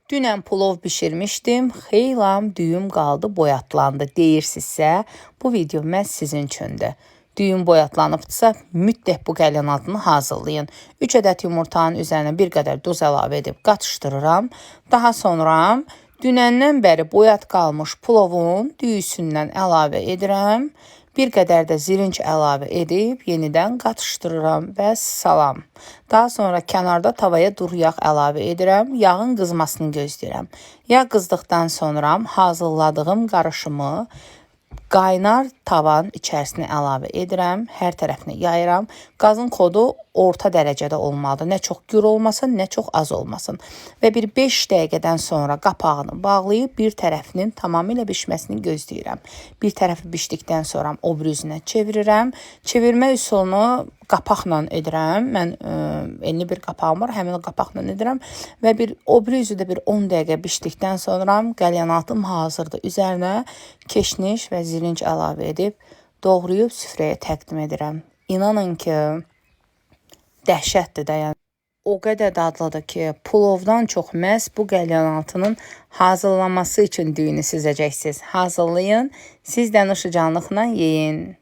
Dünən plov bişirmişdim. Xeylam düyüm qaldı, boyatlandı deyirsinizsə, bu video məhz sizin üçündür. Düyüm boyatlanıbdırsa, mütləq bu qəlyanaltını hazırlayın. 3 ədəd yumurtanın üzərinə bir qədər duz əlavə edib qatışdırıram. Daha sonra dünəndən bəri boyat qalmış plovun düyüsündən əlavə edirəm. Bir qədər də zirinç əlavə edib yenidən qatışdırıram və salam. Daha sonra kənarda tavaya duru yağ əlavə edirəm. Yağın qızmasını gözləyirəm. Yağ qızdıqdan sonra hazırladığım qarışımı qaynar tavanın içərisinə əlavə edirəm. Hər tərəfinə yayıram. Qazın kodu orta dərəcədə olmalıdır. Nə çox gür olmasın, nə çox az olmasın. Və bir 5 dəqiqədən sonra qapağını bağlayıb bir tərəfinin tamamilə bişməsini gözləyirəm. Bir tərəfi bişdikdən sonra o biri üzünə çevirirəm. Çevirmə üsulunu qapaqla edirəm. Mən enli bir qapağım var, həmin o qapaqla edirəm. Və o biri üzü də bir 10 dəqiqə bişdikdən sonra qəlyanaltım hazırdır. Üzərinə keşniş və zirinç əlavə edib doğrayıb süfrəyə təqdim edirəm. İnanın ki, dəhşətdir də, yəni. O qədər dadlıdır ki, plovdan çox məhz bu qəlyanaltının hazırlanması üçün düyünü süzəcəksiniz. Hazırlayın, siz də nuşucanlıqla yeyin.